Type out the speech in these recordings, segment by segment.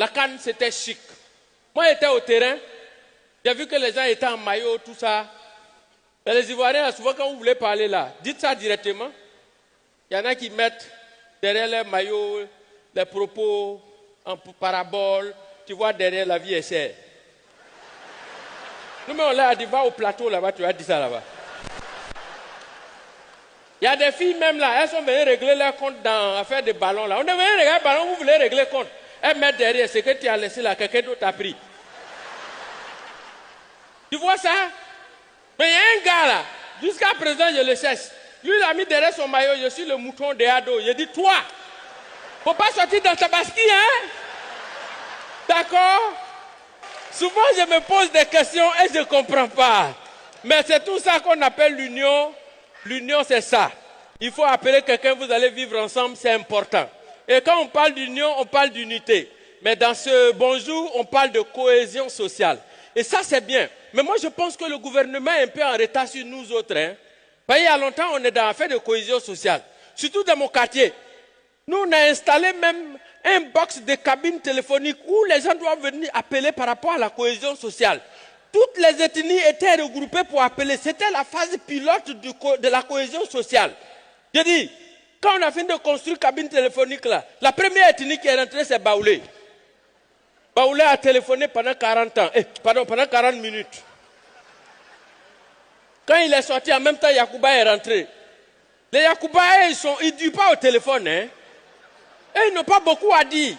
La CAN, c'était chic. Moi, j'étais au terrain. J'ai vu que les gens étaient en maillot, tout ça. Mais les Ivoiriens, souvent, quand vous voulez parler là, dites ça directement. Il y en a qui mettent derrière les maillots, les propos en parabole. Tu vois, derrière la vie est chère. Nous, mais on l'a dit, va au plateau là-bas, tu as dit ça là-bas. Il y a des filles même là, elles sont venues régler leur compte dans l'affaire des ballons là. On est venu régler le ballon, vous voulez régler compte. Elles mettent derrière ce que tu as laissé là, quelqu'un d'autre a pris. Tu vois ça? Mais il y a un gars là, jusqu'à présent je le cherche. Lui il a mis derrière son maillot, je suis le mouton de Ado. Je dis toi, faut pas sortir dans ta basquille, hein? D'accord? Souvent je me pose des questions et je ne comprends pas. Mais c'est tout ça qu'on appelle l'union. L'union c'est ça. Il faut appeler quelqu'un, vous allez vivre ensemble, c'est important. Et quand on parle d'union, on parle d'unité. Mais dans ce bonjour, on parle de cohésion sociale. Et ça c'est bien. Mais moi je pense que le gouvernement est un peu en retard sur nous autres. Hein. Parce qu'il y a longtemps, on est dans l'affaire de cohésion sociale. Surtout dans mon quartier. Nous, on a installé même un box de cabines téléphoniques où les gens doivent venir appeler par rapport à la cohésion sociale. Toutes les ethnies étaient regroupées pour appeler. C'était la phase pilote de la cohésion sociale. Je dis, quand on a fini de construire cabine téléphonique là, la première ethnie qui est rentrée, c'est Baoulé. Baoulé a téléphoné pendant 40 ans. Pendant 40 minutes. Quand il est sorti, en même temps, Yacouba est rentré. Les Yacouba, ils ne durent pas au téléphone. Hein. Et ils n'ont pas beaucoup à dire.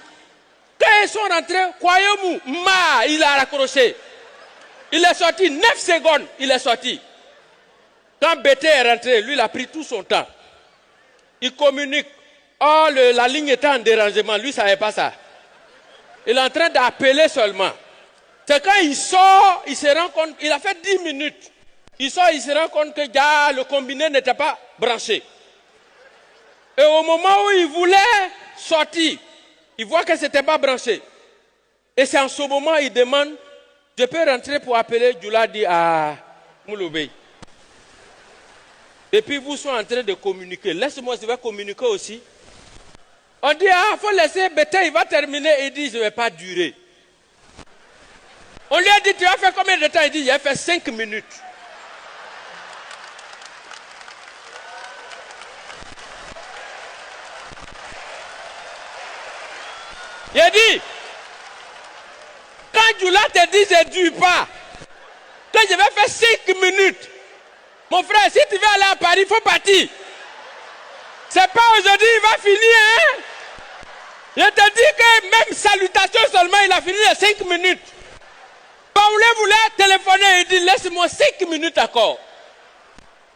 Quand ils sont rentrés, croyez-moi, il a raccroché. Il est sorti 9 secondes, il est sorti. Quand Bété est rentré, lui, il a pris tout son temps. Il communique. Oh, la ligne était en dérangement, lui, il ne savait pas ça. Il est en train d'appeler seulement. C'est quand il sort, il se rend compte, il a fait 10 minutes. Il sort, il se rend compte que le combiné n'était pas branché. Et au moment où il voulait sortir, il voit que ce n'était pas branché. Et c'est en ce moment il demande, je peux rentrer pour appeler Djouladi à Mouloubey. Et puis vous sont en train de communiquer. Laisse-moi, je vais communiquer aussi. On dit, il faut laisser Bété, il va terminer. Il dit, je ne vais pas durer. On lui a dit, tu as fait combien de temps? Il dit, j'ai fait 5 minutes. Il a dit, quand Djoula te dit, je ne dure pas, quand je vais faire 5 minutes, mon frère, si tu veux aller à Paris, il faut partir. C'est pas aujourd'hui, il va finir, hein? Je te dis que même salutation seulement, il a fini les 5 minutes. Paoulé voulait téléphoner, il dit, laisse-moi 5 minutes encore.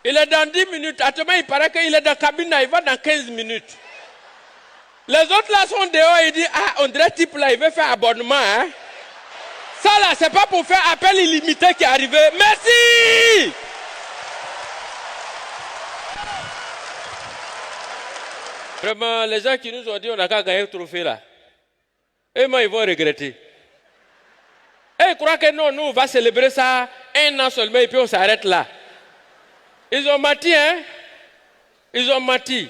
Il est dans 10 minutes, actuellement il paraît qu'il est dans la cabine, il va dans 15 minutes. Les autres là sont dehors, il dit, on dirait type là, il veut faire abonnement, hein? Ça là, c'est pas pour faire appel illimité qui est arrivé. Merci! Vraiment, les gens qui nous ont dit on n'a qu'à gagner le trophée là. Et moi, ils vont regretter. Et ils croient que non, nous, on va célébrer ça 1 an seulement et puis on s'arrête là. Ils ont menti, hein? Ils ont menti.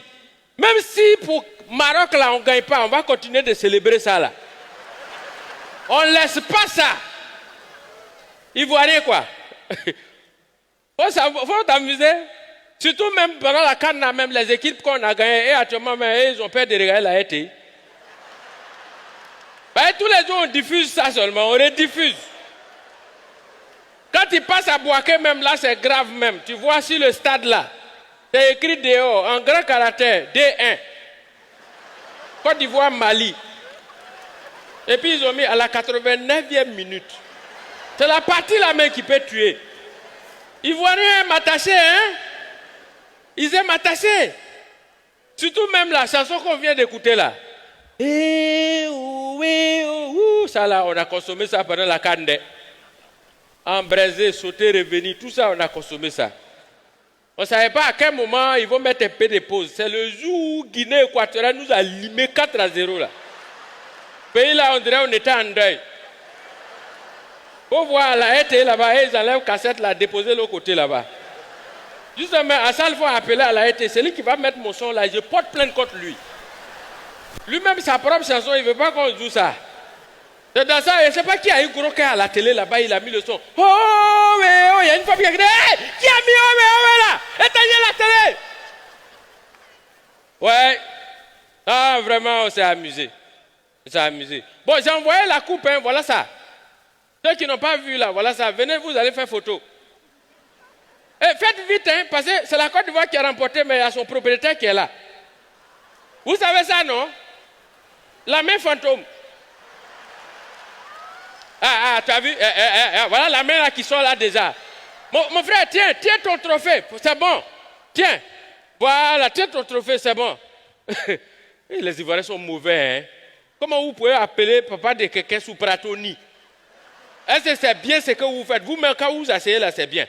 Même si pour Maroc là, on ne gagne pas, on va continuer de célébrer ça là. On ne laisse pas ça. Ivoirien quoi. Faut t'amuser. Surtout même pendant la CAN, même les équipes qu'on a gagnées, et actuellement, ils ont peur de regarder la RT. Ben, tous les jours, on diffuse ça seulement, on rediffuse. Quand tu passes à Bouaké, même là, c'est grave même. Tu vois sur le stade là, c'est écrit dehors, en grand caractère, D1. Côte d'Ivoire, Mali. Et puis ils ont mis à la 89e minute. C'est la partie là même qui peut tuer. Ivoiriens aiment attacher, hein? Ils aiment attacher. Surtout même la chanson qu'on vient d'écouter là. Ça là, on a consommé ça pendant la Kandé. Embrasé, sauter, revenir, tout ça, on a consommé ça. On ne savait pas à quel moment ils vont mettre un peu de pause. C'est le jour où Guinée équatoriale nous a limé 4-0 là. Pays là, on dirait on était en deuil. Faut voir la RT là-bas, ils enlèvent cassette là, déposer l'autre côté là-bas. Justement, à ça, il faut appeler à la RT. C'est lui qui va mettre mon son là. Je porte plainte contre lui. Lui-même, sa propre chanson, il ne veut pas qu'on joue ça. C'est dans ça, je ne sais pas qui a eu gros cœur à la télé là-bas, il a mis le son. Oh, mais oh, il y a une femme qui a dit, hey, qui a mis oh, mais oh, là, éteignez la télé. Ouais. Ah, vraiment, on s'est amusé. On s'est amusé. Bon, j'ai envoyé la coupe, hein, voilà ça. Ceux qui n'ont pas vu là, voilà ça. Venez, vous allez faire photo. Et faites vite, hein, parce que c'est la Côte d'Ivoire qui a remporté, mais il y a son propriétaire qui est là. Vous savez ça, non? La main fantôme. Ah, tu as vu? Voilà la main là qui sort là déjà. Mon frère, tiens ton trophée, c'est bon. Tiens, voilà, tiens ton trophée, c'est bon. Les Ivoiriens sont mauvais, hein. Comment vous pouvez appeler papa de quelqu'un sous Pratoni? Est-ce que c'est bien ce que vous faites? Vous-même, quand vous asseyez là, c'est bien.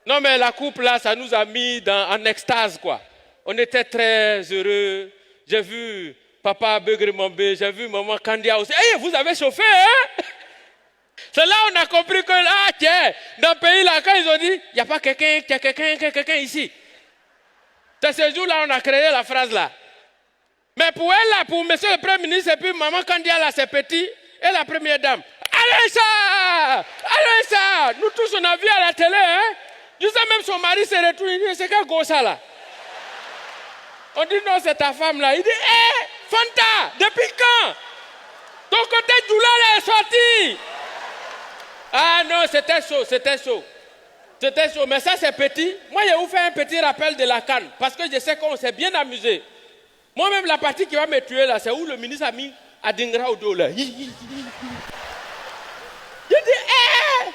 Non, mais la coupe là, ça nous a mis en extase, quoi. On était très heureux. J'ai vu papa Begremombe, j'ai vu maman Kandia aussi. Hey, vous avez chauffé, hein? C'est là on a compris que, là, tiens, dans le pays là, quand ils ont dit, il n'y a pas quelqu'un ici. C'est ce jour-là on a créé la phrase là. Mais pour elle là, pour monsieur le Premier ministre et puis maman Kandia là, c'est petit, et la première dame. Allez ça! Nous tous on a vu à la télé, hein? Juste même son mari s'est retourné, il dit, c'est quel gosse ça là? On dit non, c'est ta femme là. Il dit, hé, Fanta, depuis quand? Ton côté Djoula là est sorti. Ah non, c'était chaud. Mais ça c'est petit. Moi, je vais vous faire un petit rappel de la CAN, parce que je sais qu'on s'est bien amusé. Moi-même, la partie qui va me tuer là, c'est où le ministre a mis Adingra au dos là. Je dis, hé!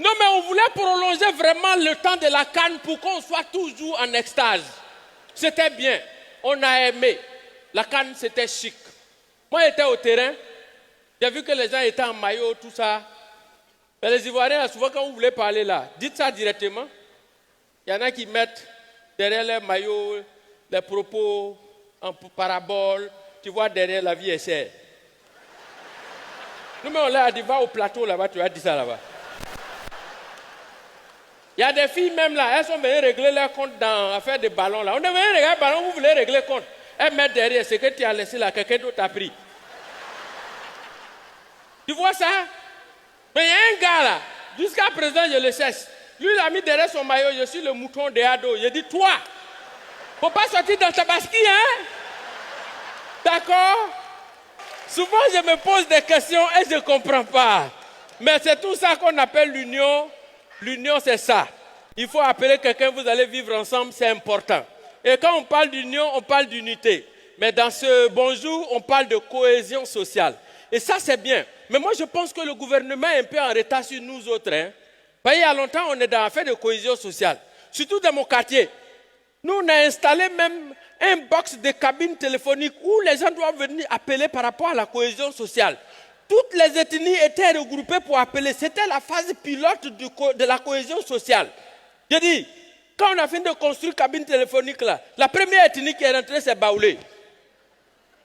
Non, mais on voulait prolonger vraiment le temps de la CAN pour qu'on soit toujours en extase. C'était bien. On a aimé. La CAN, c'était chic. Moi, j'étais au terrain. J'ai vu que les gens étaient en maillot, tout ça. Mais les Ivoiriens, souvent, quand vous voulez parler là, dites ça directement. Il y en a qui mettent derrière leur maillot les propos en parabole. Tu vois, derrière la vie est chère. Nous, mais on l'a dit, va au plateau là-bas, tu as dit ça là-bas. Il y a des filles même là, elles sont venues régler leur compte dans l'affaire des ballons là. On est venu régler le ballon, vous voulez régler le compte. Elles mettent derrière ce que tu as laissé là, quelqu'un d'autre a pris. Tu vois ça? Mais il y a un gars là, jusqu'à présent je le cherche. Lui il a mis derrière son maillot, je suis le mouton de Ado. Je dis, toi, faut pas sortir dans ta basquille, hein? D'accord? Souvent je me pose des questions et je ne comprends pas. Mais c'est tout ça qu'on appelle l'union. L'union, c'est ça. Il faut appeler quelqu'un, vous allez vivre ensemble, c'est important. Et quand on parle d'union, on parle d'unité. Mais dans ce bonjour, on parle de cohésion sociale. Et ça, c'est bien. Mais moi, je pense que le gouvernement est un peu en retard sur nous autres. Hein. Il y a longtemps, on est dans l'affaire de cohésion sociale. Surtout dans mon quartier. Nous, on a installé même un box de cabines téléphoniques où les gens doivent venir appeler par rapport à la cohésion sociale. Toutes les ethnies étaient regroupées pour appeler. C'était la phase pilote de la cohésion sociale. Je dis, quand on a fini de construire une cabine téléphonique là, la première ethnie qui est rentrée, c'est Baoulé.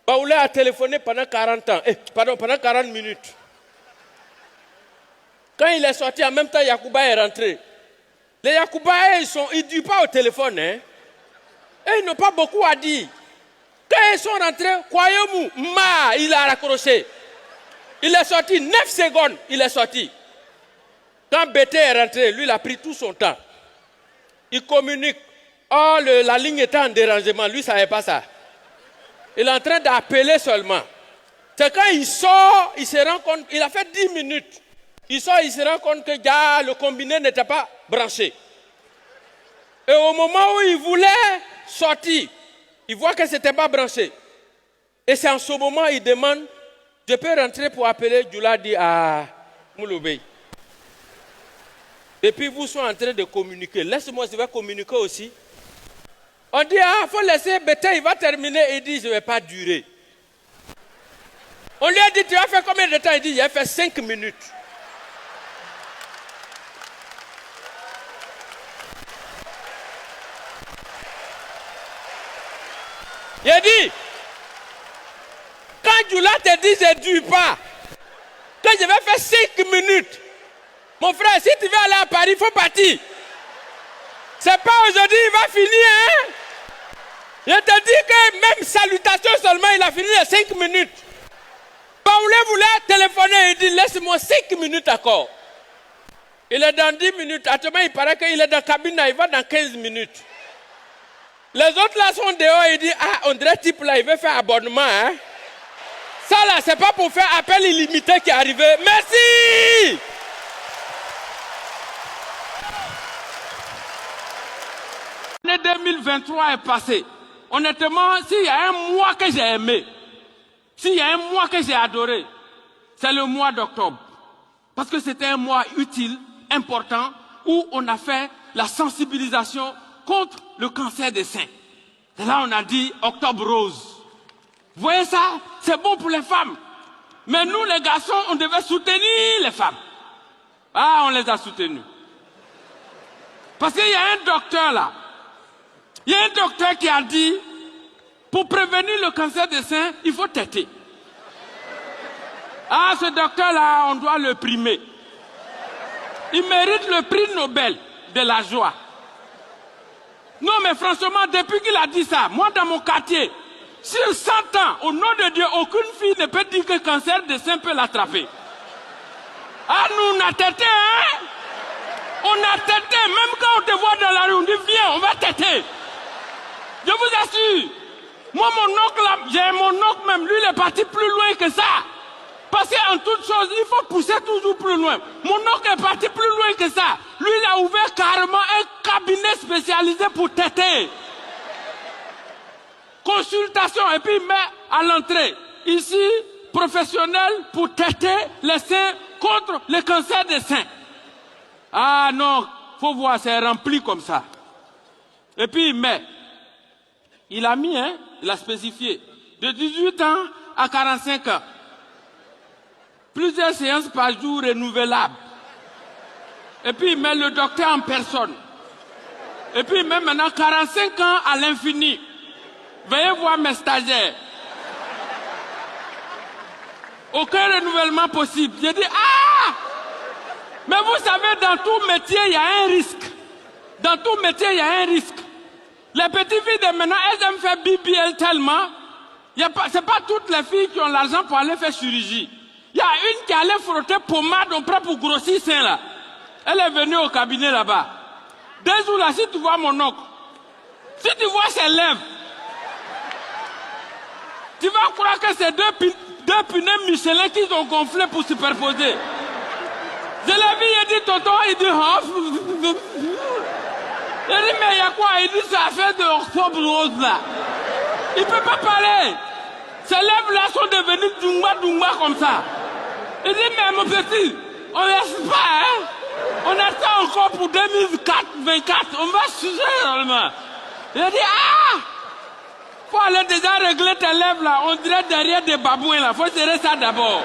Baoulé a téléphoné pendant 40 ans. Pendant 40 minutes. Quand il est sorti, en même temps, Yacouba est rentré. Les Yacouba, ils ne disent pas au téléphone. Hein. Et ils n'ont pas beaucoup à dire. Quand ils sont rentrés, croyez-moi, il a raccroché. Il est sorti 9 secondes, il est sorti. Quand Bété est rentré, lui, il a pris tout son temps. Il communique. Oh, la ligne était en dérangement, lui, il ne savait pas ça. Il est en train d'appeler seulement. C'est quand il sort, il se rend compte, il a fait 10 minutes. Il sort, il se rend compte que le combiné n'était pas branché. Et au moment où il voulait sortir, il voit que ce n'était pas branché. Et c'est en ce moment qu'il demande, je peux rentrer pour appeler Djouladi à Mouloubey. Et puis vous sont en train de communiquer. Laisse-moi, je vais communiquer aussi. On dit, il faut laisser Bété, il va terminer. Il dit, je ne vais pas durer. On lui a dit, tu as fait combien de temps? Il dit, j'ai fait 5 minutes. Il a dit, quand Djoula te dit, je ne dure pas. Quand je vais faire 5 minutes. Mon frère, si tu veux aller à Paris, il faut partir. C'est pas aujourd'hui, il va finir. Hein? Je te dis que même salutation seulement, il a fini les 5 minutes. dit, laisse-moi 5 minutes encore. Il est dans 10 minutes. Actuellement, il paraît qu'il est dans la cabine, il va dans 15 minutes. Les autres là sont dehors, il dit, ah, on dirait type là, il veut faire abonnement. Hein? Ça là, c'est pas pour faire appel illimité qui est arrivé. Merci! L'année 2023 est passée. Honnêtement, s'il y a un mois que j'ai aimé, s'il y a un mois que j'ai adoré, c'est le mois d'octobre. Parce que c'était un mois utile, important, où on a fait la sensibilisation contre le cancer des seins. Et là, on a dit Octobre Rose. Vous voyez ça? C'est bon pour les femmes. Mais nous, les garçons, on devait soutenir les femmes. Ah, on les a soutenus. Parce qu'il y a un docteur là. Il y a un docteur qui a dit, pour prévenir le cancer des seins, il faut téter. Ah, ce docteur-là, on doit le primer. Il mérite le prix Nobel de la joie. Non, mais franchement, depuis qu'il a dit ça, moi, dans mon quartier, sur 100 ans, au nom de Dieu, aucune fille ne peut dire que le cancer des seins peut l'attraper. Ah, nous, on a tété, hein? On a tété. Même quand on te voit dans la rue, on dit, viens, on va téter. Je vous assure. Moi, mon oncle, là, j'ai mon oncle même, lui, il est parti plus loin que ça. Parce qu'en toute chose, il faut pousser toujours plus loin. Mon oncle est parti plus loin que ça. Lui, il a ouvert carrément un cabinet spécialisé pour téter. Consultation, et puis il met à l'entrée, ici, professionnel pour téter les seins contre le cancer des seins. Ah non, faut voir, c'est rempli comme ça. Et puis il met, il a mis, hein, il a spécifié, de 18 ans à 45 ans. Plusieurs séances par jour renouvelables. Et puis il met le docteur en personne. Et puis il met maintenant 45 ans à l'infini. Veuillez voir mes stagiaires. Aucun renouvellement possible. J'ai dit, ah! Mais vous savez, dans tout métier, il y a un risque. Dans tout métier, il y a un risque. Les petites filles de maintenant, elles aiment faire BBL tellement. Ce n'est pas toutes les filles qui ont l'argent pour aller faire chirurgie. Il y a une qui allait frotter pommade, on prend pour grossir sein là. Elle est venue au cabinet là-bas. 2 jours là, si tu vois mon oncle, si tu vois ses lèvres, tu vas croire que c'est deux punais Michelin qui ont gonflé pour superposer. Je l'ai vu, il dit tonton, il dit oh. Il dit mais il y a quoi? Il dit c'est affaire de Octobre Rose là. Il ne peut pas parler. Ses lèvres là sont devenues doumba comme ça. Il dit mais mon petit, on laisse pas hein. On attend encore pour 2024, on va changer normalement. Il dit ah! Faut aller déjà régler tes lèvres là, on dirait derrière des babouins là, faut serrer ça d'abord.